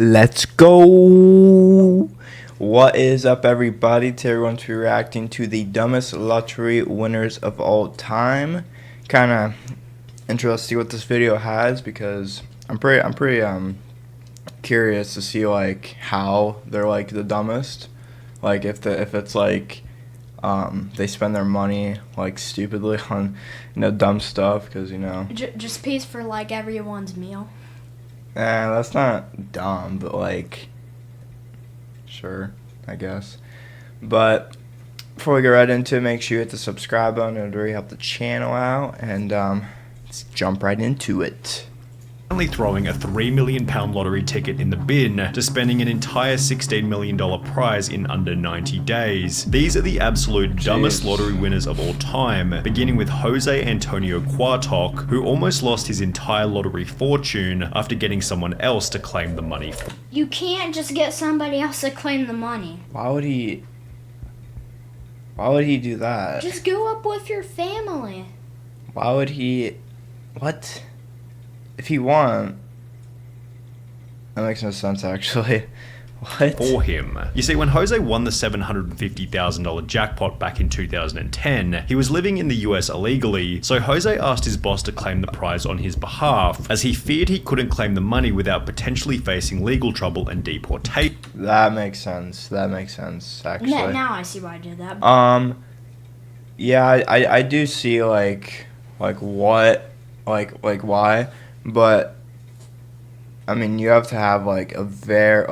Let's go! What is up, everybody? Today we're going to be reacting to the dumbest lottery winners of all time. Kind of interested to see what this video has because I'm pretty curious to see like how they're like the dumbest. Like if it's like they spend their money like stupidly on dumb stuff because just pays for like everyone's meal. That's not dumb, but like, sure, I guess. But before we get right into it, make sure you hit the subscribe button. It would really help the channel out. And let's jump right into it. Only throwing a £3 million lottery ticket in the bin to spending an entire $16 million prize in under 90 days. These are the absolute dumbest lottery winners of all time, beginning with Jose Antonio Cuartoc, who almost lost his entire lottery fortune after getting someone else to claim the money. You can't just get somebody else to claim the money. Why would he do that? Just go up with your family. Why would he? What? If he won, that makes no sense actually. What? For him. You see, when Jose won the $750,000 jackpot back in 2010, he was living in the US illegally, so Jose asked his boss to claim the prize on his behalf, as he feared he couldn't claim the money without potentially facing legal trouble and deportation. That makes sense. That makes sense, actually. Now I see why I did that. Yeah, I do see like what, like why. But I mean, you have to have like a very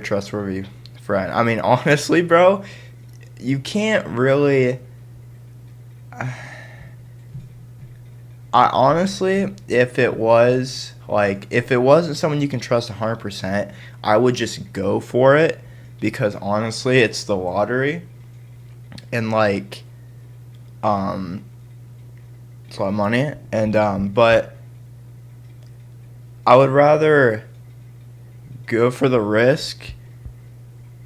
trustworthy friend. I mean, honestly, bro, you can't really. I honestly, if it wasn't someone you can trust 100%, I would just go for it because honestly, it's the lottery, and like, it's a lot of money, and but I would rather go for the risk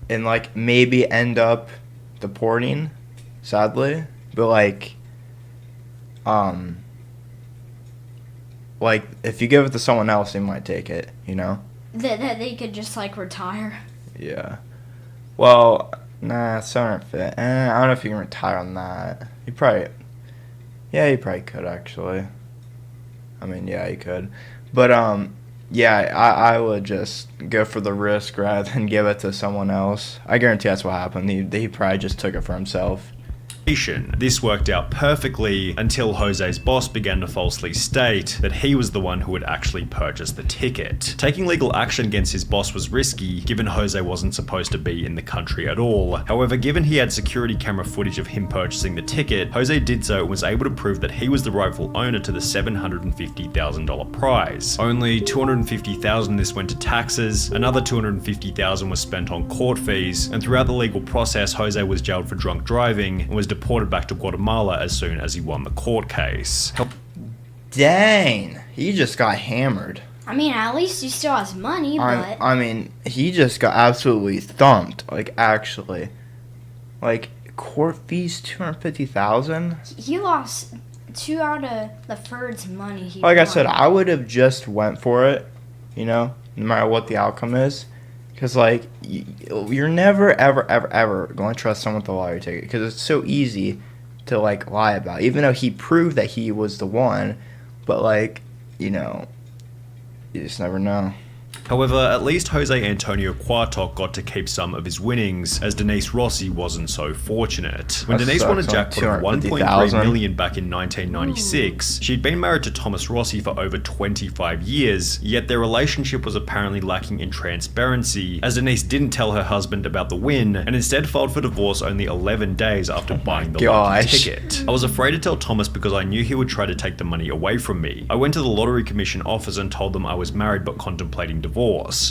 and like maybe end up deporting, sadly, but like if you give it to someone else, they might take it, That they could just like retire. Yeah. Well, nah, it's not fit. I don't know if you can retire on that. You probably could actually. I mean, yeah, you could. But yeah, I would just go for the risk rather than give it to someone else. I guarantee that's what happened. He probably just took it for himself. This worked out perfectly until Jose's boss began to falsely state that he was the one who had actually purchased the ticket. Taking legal action against his boss was risky, given Jose wasn't supposed to be in the country at all. However, given he had security camera footage of him purchasing the ticket, Jose did so and was able to prove that he was the rightful owner to the $750,000 prize. Only $250,000 this went to taxes, another $250,000 was spent on court fees, and throughout the legal process, Jose was jailed for drunk driving and was deported back to Guatemala as soon as he won the court case. Dang, he just got hammered. I mean, at least he still has money, but I mean, he just got absolutely thumped. Like, actually, like court fees $250,000. he lost 2 out of the third's money. Like I said, I would have just went for it, no matter what the outcome is. Because, like, you're never, ever, ever, ever going to trust someone with a lottery ticket. Because it's so easy to, like, lie about. Even though he proved that he was the one. But, like, you just never know. However, at least Jose Antonio Cuartoc got to keep some of his winnings, as Denise Rossi wasn't so fortunate. When Denise won a jackpot of $1.3 million back in 1996, she'd been married to Thomas Rossi for over 25 years, yet their relationship was apparently lacking in transparency, as Denise didn't tell her husband about the win, and instead filed for divorce only 11 days after buying the lottery ticket. I was afraid to tell Thomas because I knew he would try to take the money away from me. I went to the Lottery Commission office and told them I was married but contemplating divorce.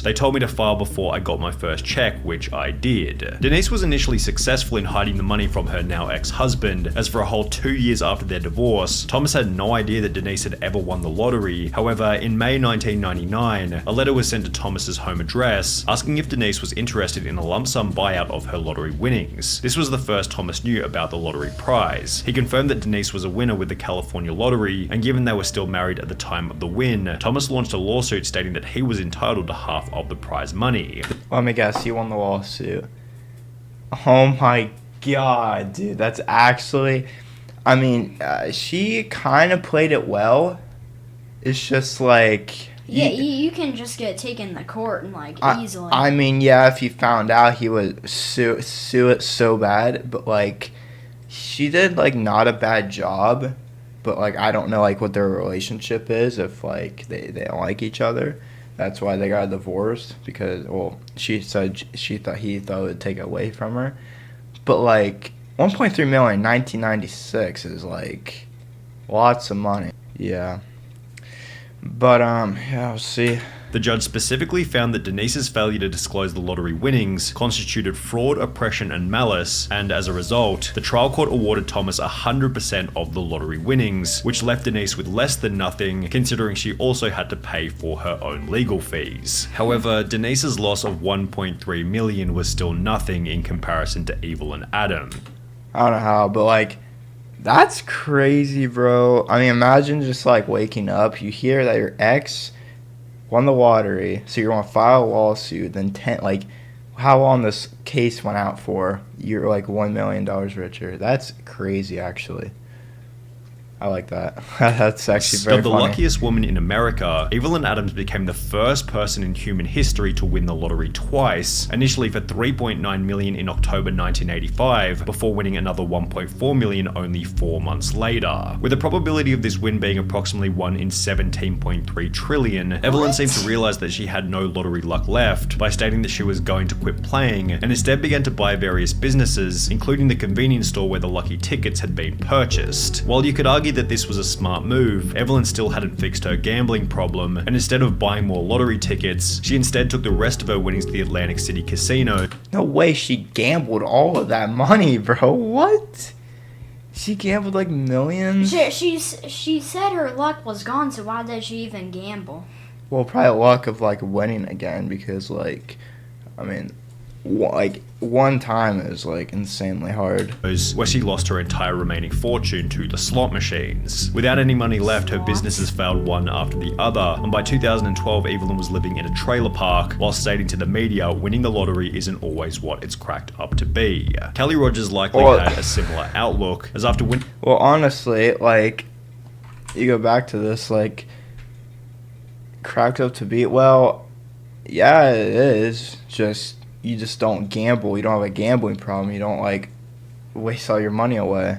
They told me to file before I got my first check, which I did. Denise was initially successful in hiding the money from her now ex-husband, as for a whole 2 years after their divorce, Thomas had no idea that Denise had ever won the lottery. However, in May 1999, a letter was sent to Thomas's home address, asking if Denise was interested in a lump sum buyout of her lottery winnings. This was the first Thomas knew about the lottery prize. He confirmed that Denise was a winner with the California lottery, and given they were still married at the time of the win, Thomas launched a lawsuit stating that he was entitled entitled to half of the prize money. Let me guess, he won the lawsuit. Oh my god, dude, that's actually... I mean, she kind of played it well. It's just like... Yeah, you can just get taken to court and easily. I mean, yeah, if you found out he would sue it so bad, but like, she did like not a bad job, but like I don't know like what their relationship is if like they don't like each other. That's why they got divorced because she said he thought it would take it away from her, but like 1.3 million in 1996 is like lots of money. Yeah. But, yeah, we'll see. The judge specifically found that Denise's failure to disclose the lottery winnings constituted fraud, oppression, and malice, and as a result, the trial court awarded Thomas 100% of the lottery winnings, which left Denise with less than nothing, considering she also had to pay for her own legal fees. However, Denise's loss of $1.3 million was still nothing in comparison to Evelyn Adam. I don't know how, but, like... That's crazy, bro. I mean, imagine just like waking up, you hear that your ex won the lottery, so you're gonna file a lawsuit, then how long this case went out for, you're like $1 million richer. That's crazy, actually. I like that. That's actually very funny. The luckiest woman in America, Evelyn Adams became the first person in human history to win the lottery twice, initially for $3.9 million in October 1985, before winning another $1.4 million only 4 months later. With the probability of this win being approximately 1 in 17.3 trillion, Evelyn seemed to realize that she had no lottery luck left by stating that she was going to quit playing, and instead began to buy various businesses, including the convenience store where the lucky tickets had been purchased. While you could argue that this was a smart move, Evelyn still hadn't fixed her gambling problem, and instead of buying more lottery tickets, she instead took the rest of her winnings to the Atlantic City casino. No way, she gambled all of that money, bro. What? She gambled like millions? She said her luck was gone, so why did she even gamble? Well, probably luck of like winning again because like, I mean, like one time is like insanely hard. Where she lost her entire remaining fortune to the slot machines. Without any money left, her businesses failed one after the other, and by 2012 Evelyn was living in a trailer park while stating to the media, winning the lottery isn't always what it's cracked up to be. Kelly Rogers likely had a similar outlook, as after winning... Well, honestly, like, you go back to this, like, cracked up to be, well, yeah, it is, you just don't gamble. You don't have a gambling problem. You don't, like, waste all your money away.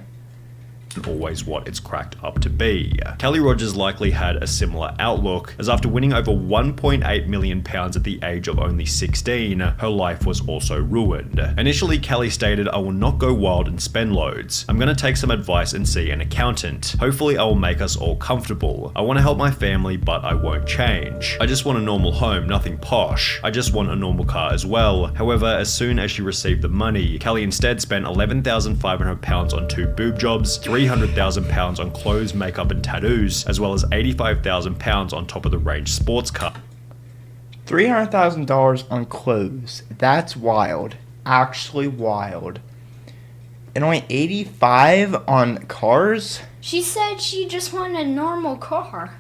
Always what it's cracked up to be. Kelly Rogers likely had a similar outlook, as after winning over £1.8 million at the age of only 16, her life was also ruined. Initially, Kelly stated, "I will not go wild and spend loads. I'm gonna take some advice and see an accountant. Hopefully I will make us all comfortable. I want to help my family, but I won't change. I just want a normal home, nothing posh. I just want a normal car as well." However, as soon as she received the money, Kelly instead spent £11,500 on 2 boob jobs, £300,000 on clothes, makeup and tattoos, as well as £85,000 on top of the range sports car. $300,000 on clothes. That's wild. Actually wild. And only 85 on cars? She said she just wanted a normal car.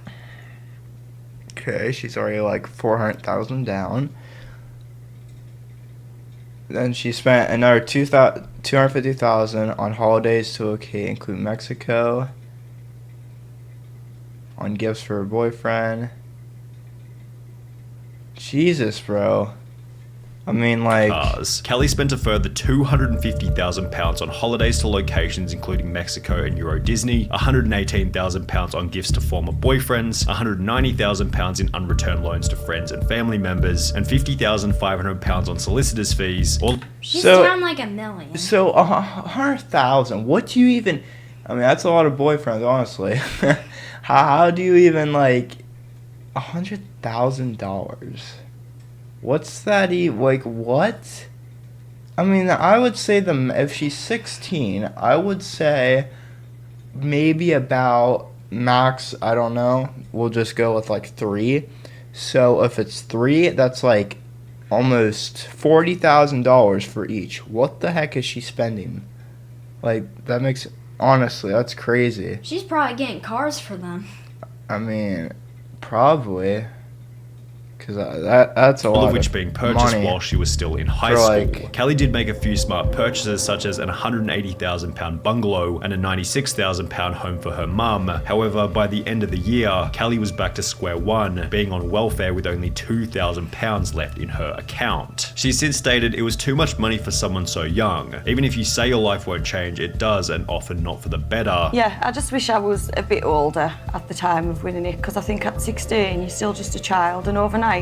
Okay, she's already like 400,000 down. Then she spent another 250,000 on holidays to include Mexico, on gifts for her boyfriend. Jesus, bro. I mean, like... Kelly spent a further £250,000 on holidays to locations including Mexico and Euro Disney, £118,000 on gifts to former boyfriends, £190,000 in unreturned loans to friends and family members, and £50,500 on solicitors' fees. She's down like $1 million. So, 100,000. What do you even... I mean, that's a lot of boyfriends, honestly. How do you even, like... $100,000? What's that like, what? I mean, I would say if she's 16, I would say maybe about max, I don't know, we'll just go with like 3. So if it's 3, that's like almost $40,000 for each. What the heck is she spending? Like, that makes, honestly, that's crazy. She's probably getting cars for them. I mean, probably. because that's a lot. All of which being purchased money while she was still in high school. Kelly did make a few smart purchases, such as an £180,000 bungalow and a £96,000 home for her mum. However, by the end of the year, Kelly was back to square one, being on welfare with only £2,000 left in her account. She's since stated it was too much money for someone so young. Even if you say your life won't change, it does, and often not for the better. Yeah, I just wish I was a bit older at the time of winning it, because I think at 16 you're still just a child, and overnight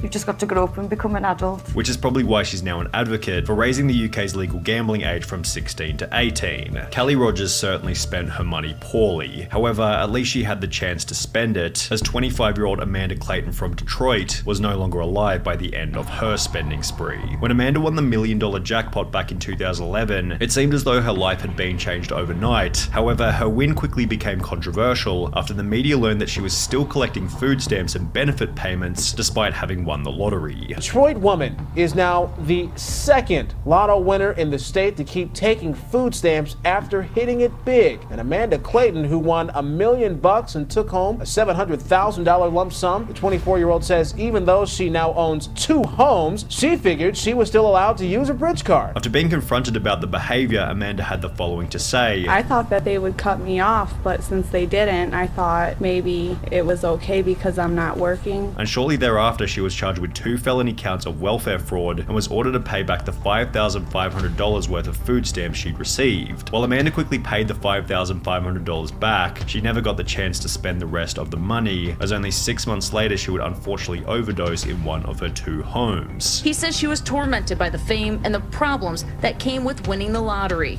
you've just got to grow up and become an adult. Which is probably why she's now an advocate for raising the UK's legal gambling age from 16 to 18. Kelly Rogers certainly spent her money poorly. However, at least she had the chance to spend it, as 25-year-old Amanda Clayton from Detroit was no longer alive by the end of her spending spree. When Amanda won the $1 million jackpot back in 2011, it seemed as though her life had been changed overnight. However, her win quickly became controversial after the media learned that she was still collecting food stamps and benefit payments despite having won the lottery. Detroit woman is now the second lotto winner in the state to keep taking food stamps after hitting it big. And Amanda Clayton, who won $1 million and took home a $700,000 lump sum, the 24-year-old says even though she now owns 2 homes, she figured she was still allowed to use a bridge card. After being confronted about the behavior, Amanda had the following to say. I thought that they would cut me off, but since they didn't, I thought maybe it was okay because I'm not working. And shortly thereafter, she was charged with 2 felony counts of welfare fraud and was ordered to pay back the $5,500 worth of food stamps she'd received. While Amanda quickly paid the $5,500 back, she never got the chance to spend the rest of the money, as only 6 months later she would unfortunately overdose in one of her 2 homes. He says she was tormented by the fame and the problems that came with winning the lottery.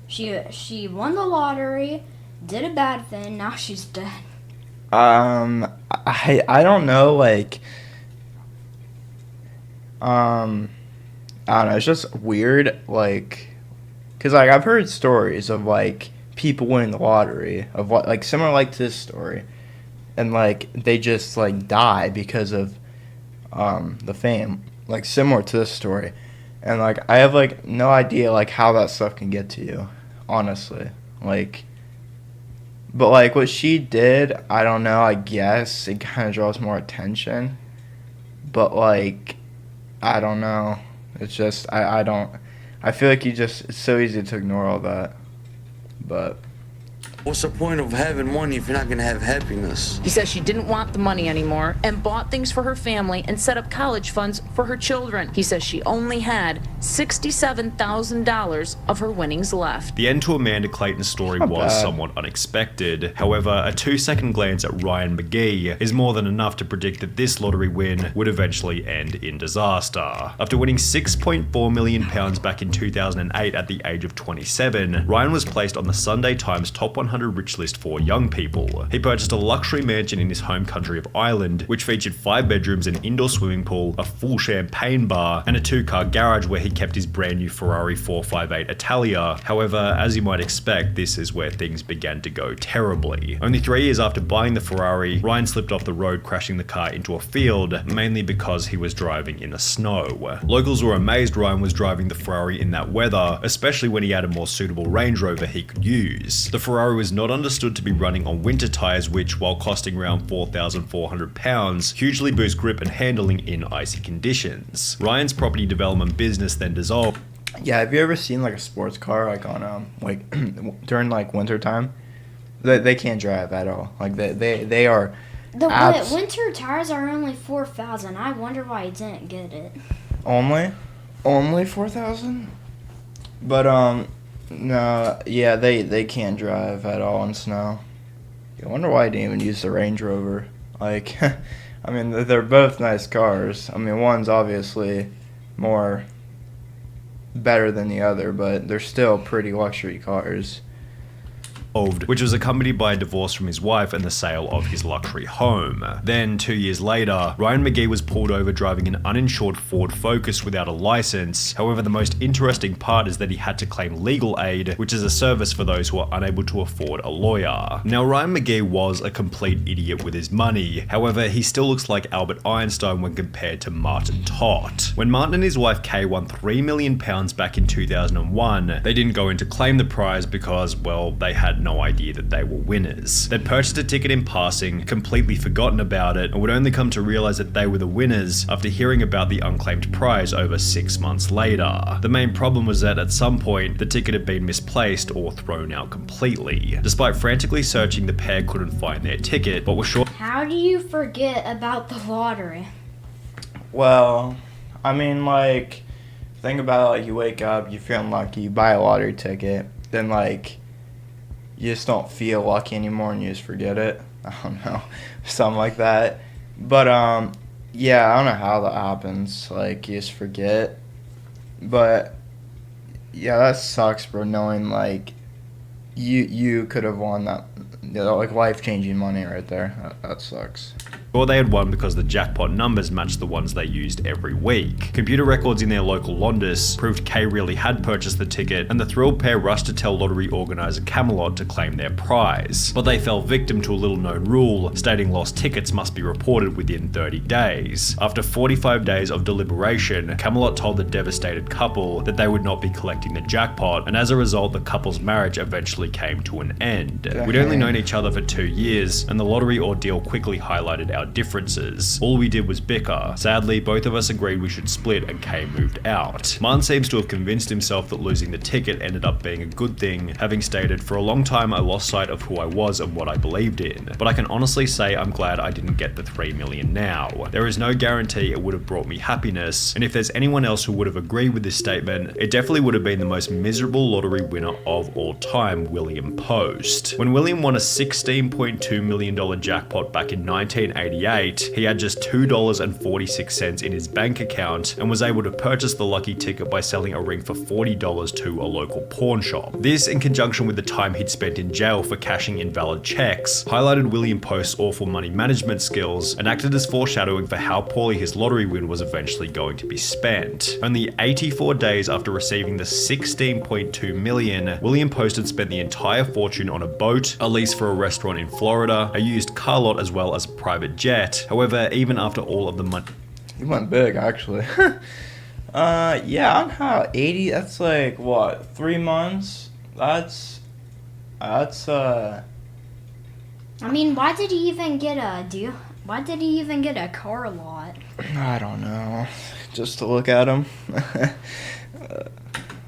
She won the lottery, did a bad thing, now she's dead. I don't know, like, I don't know, it's just weird, like, because, like, I've heard stories of, like, people winning the lottery, of what, like, similar, like, to this story, and, like, they just, like, die because of, the fame, like, similar to this story, and, like, I have, like, no idea, like, how that stuff can get to you, honestly, like. But, like, what she did, I don't know, I guess it kind of draws more attention. But, like, I don't know. It's just, I feel like it's so easy to ignore all that. But. What's the point of having money if you're not going to have happiness? He says she didn't want the money anymore and bought things for her family and set up college funds for her children. He says she only had $67,000 of her winnings left. The end to Amanda Clayton's story was somewhat unexpected. However, a 2-second glance at Ryan McGee is more than enough to predict that this lottery win would eventually end in disaster. After winning £6.4 million back in 2008 at the age of 27, Ryan was placed on the Sunday Times Top 100 rich list for young people. He purchased a luxury mansion in his home country of Ireland, which featured 5 bedrooms, an indoor swimming pool, a full champagne bar, and a 2-car garage where he kept his brand new Ferrari 458 Italia. However, as you might expect, this is where things began to go terribly. Only 3 years after buying the Ferrari, Ryan slipped off the road, crashing the car into a field, mainly because he was driving in the snow. Locals were amazed Ryan was driving the Ferrari in that weather, especially when he had a more suitable Range Rover he could use. The Ferrari was not understood to be running on winter tyres, which, while costing around £4,400, hugely boost grip and handling in icy conditions. Ryan's property development business then dissolved. Yeah, have you ever seen, like, a sports car, like, on, like, during, like, winter time? They can't drive at all. Like, they are... The winter tires are only 4,000. I wonder why he didn't get it. Only 4,000? But, no, yeah, they can't drive at all in snow. I wonder why I didn't even use the Range Rover. Like, I mean, they're both nice cars. I mean, one's obviously more better than the other, but they're still pretty luxury cars. Which was accompanied by a divorce from his wife and the sale of his luxury home. Then, 2 years later, Ryan McGee was pulled over driving an uninsured Ford Focus without a license. However, the most interesting part is that he had to claim legal aid, which is a service for those who are unable to afford a lawyer. Now, Ryan McGee was a complete idiot with his money. However, he still looks like Albert Einstein when compared to Martin Tott. When Martin and his wife Kay won £3 million back in 2001, they didn't go in to claim the prize because, well, they had had no idea that they were winners. They'd purchased a ticket in passing, completely forgotten about it, and would only come to realize that they were the winners after hearing about the unclaimed prize over 6 months later. The main problem was that at some point, the ticket had been misplaced or thrown out completely. Despite frantically searching, the pair couldn't find their ticket, but were sure. How do you forget about the lottery? Well, I mean, like, think about it, like, you wake up, you're feeling lucky, you buy a lottery ticket, then, like, you just don't feel lucky anymore and you just forget it. I don't know, something like that. But, yeah, I don't know how that happens, like, you just forget. But, yeah, that sucks, bro, knowing, like, you could have won that, you know, like, life-changing money right there. That sucks. Or they had won because the jackpot numbers matched the ones they used every week. Computer records in their local Londis proved Kay really had purchased the ticket, and the thrilled pair rushed to tell lottery organizer Camelot to claim their prize. But they fell victim to a little-known rule, stating lost tickets must be reported within 30 days. After 45 days of deliberation, Camelot told the devastated couple that they would not be collecting the jackpot, and as a result, the couple's marriage eventually came to an end. We'd only known each other for 2 years, and the lottery ordeal quickly highlighted our differences. All we did was bicker. Sadly, both of us agreed we should split and Kay moved out. Martin seems to have convinced himself that losing the ticket ended up being a good thing, having stated, "For a long time I lost sight of who I was and what I believed in. But I can honestly say I'm glad I didn't get the 3 million now. There is no guarantee it would have brought me happiness, and if there's anyone else who would have agreed with this statement, it definitely would have been the most miserable lottery winner of all time, William Post." When William won a $16.2 million jackpot back in 1988, he had just $2.46 in his bank account and was able to purchase the lucky ticket by selling a ring for $40 to a local pawn shop. This, in conjunction with the time he'd spent in jail for cashing invalid checks, highlighted William Post's awful money management skills and acted as foreshadowing for how poorly his lottery win was eventually going to be spent. Only 84 days after receiving the $16.2 million, William Post had spent the entire fortune on a boat, a lease for a restaurant in Florida, a used car lot, as well as a private jet. However, even after all of the money... He went big, actually. Yeah, on how 80, that's like, what, 3 months? That's, I mean, why did he even get a deal? Why did he even get a car lot? I don't know. Just to look at him.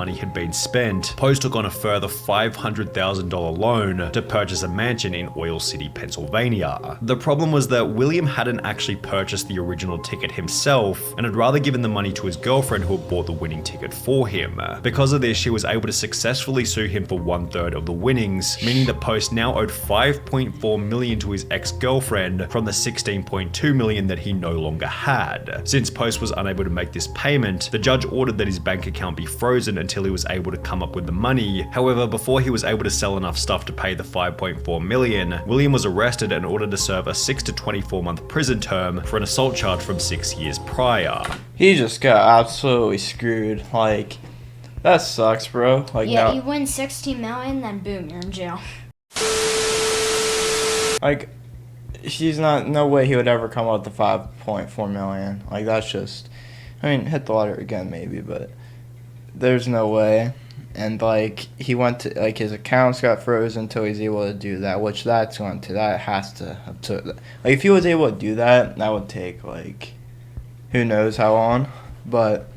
money had been spent, Post took on a further $500,000 loan to purchase a mansion in Oil City, Pennsylvania. The problem was that William hadn't actually purchased the original ticket himself and had rather given the money to his girlfriend who had bought the winning ticket for him. Because of this, she was able to successfully sue him for 1/3 of the winnings, meaning that Post now owed $5.4 million to his ex-girlfriend from the $16.2 million that he no longer had. Since Post was unable to make this payment, the judge ordered that his bank account be frozen until he was able to come up with the money. However, before he was able to sell enough stuff to pay the $5.4 million, William was arrested and ordered to serve a 6 to 24 month prison term for an assault charge from 6 years prior. He just got absolutely screwed. Like, that sucks, bro. Like, yeah, no. you win $60 million, then boom, you're in jail. Like, he's not, no way he would ever come up with the $5.4 million. Like, that's just, I mean, hit the lottery again maybe, but there's no way. And, like, he went to, like, his accounts got frozen until he's able to do that, which that has to have took, like, if he was able to do that, that would take, like, who knows how long, but,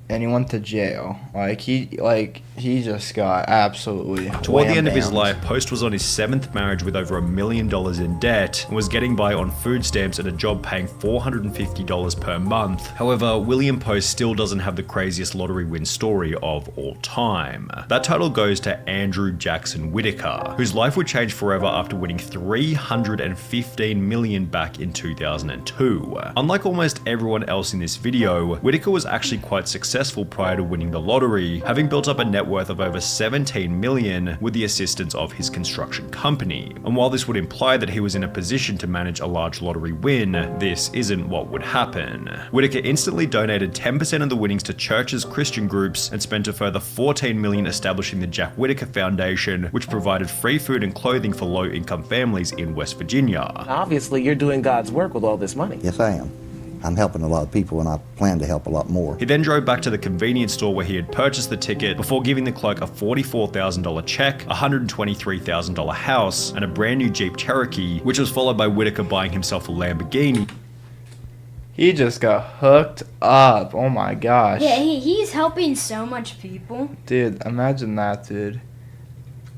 and he went to jail. Like, he just got absolutely toward the end of his life, Post was on his 7th marriage with over $1 million in debt and was getting by on food stamps and a job paying $450 per month. However, William Post still doesn't have the craziest lottery win story of all time. That title goes to Andrew Jackson Whitaker, whose life would change forever after winning $315 million back in 2002. Unlike almost everyone else in this video, Whitaker was actually quite successful prior to winning the lottery, having built up a net worth of over $17 million with the assistance of his construction company. And while this would imply that he was in a position to manage a large lottery win, this isn't what would happen. Whitaker instantly donated 10% of the winnings to churches, Christian groups, and spent a further $14 million establishing the Jack Whitaker Foundation, which provided free food and clothing for low-income families in West Virginia. Obviously, you're doing God's work with all this money. Yes, I am. I'm helping a lot of people, and I plan to help a lot more. He then drove back to the convenience store where he had purchased the ticket before giving the clerk a $44,000 check, a $123,000 house, and a brand new Jeep Cherokee, which was followed by Whitaker buying himself a Lamborghini. He just got hooked up. Oh my gosh. Yeah, he's helping so much people. Dude, imagine that, dude.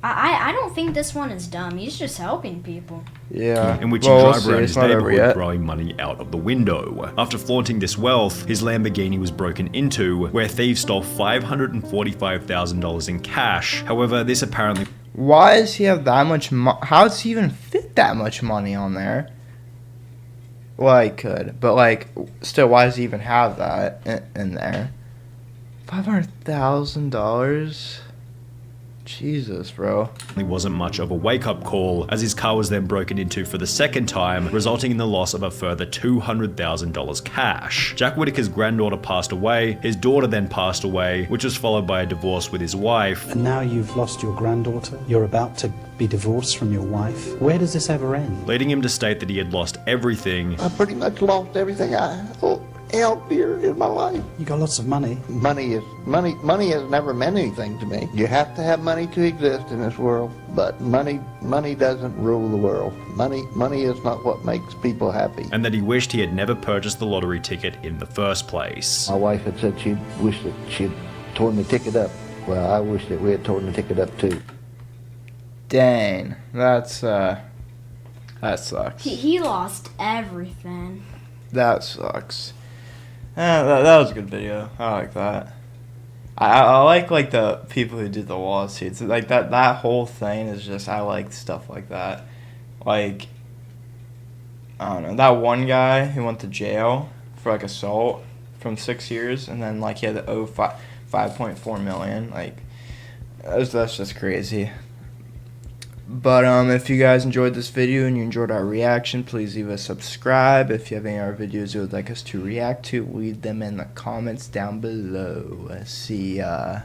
I don't think this one is dumb. He's just helping people. Yeah. In which he drove around his neighborhood throwing money out of the window. After flaunting this wealth, his Lamborghini was broken into, where thieves stole $545,000 in cash. However, this apparently... Why does he have that much money? How does he even fit that much money on there? Well, he could, but like, still, why does he even have that in there? $500,000? Jesus, bro. It wasn't much of a wake-up call, as his car was then broken into for the second time, resulting in the loss of a further $200,000 cash. Jack Whitaker's granddaughter passed away, his daughter then passed away, which was followed by a divorce with his wife. And now you've lost your granddaughter, you're about to be divorced from your wife. Where does this ever end? Leading him to state that he had lost everything. I pretty much lost everything I held dear in my life. You got lots of money. Money has never meant anything to me. You have to have money to exist in this world, but money doesn't rule the world. Money is not what makes people happy. And that he wished he had never purchased the lottery ticket in the first place. My wife had said she wished that she'd torn the ticket up. Well, I wish that we had torn the ticket up too. Dang, that sucks. He lost everything. That sucks. That was a good video. I like that. I like the people who do the lawsuits. Like that whole thing is just, I like stuff like that. Like, I don't know, that one guy who went to jail for like assault from 6 years, and then like he had to owe $5.4 million. Like, that's just crazy. But if you guys enjoyed this video and you enjoyed our reaction, please leave a subscribe. If you have any other videos you would like us to react to, leave them in the comments down below. See ya.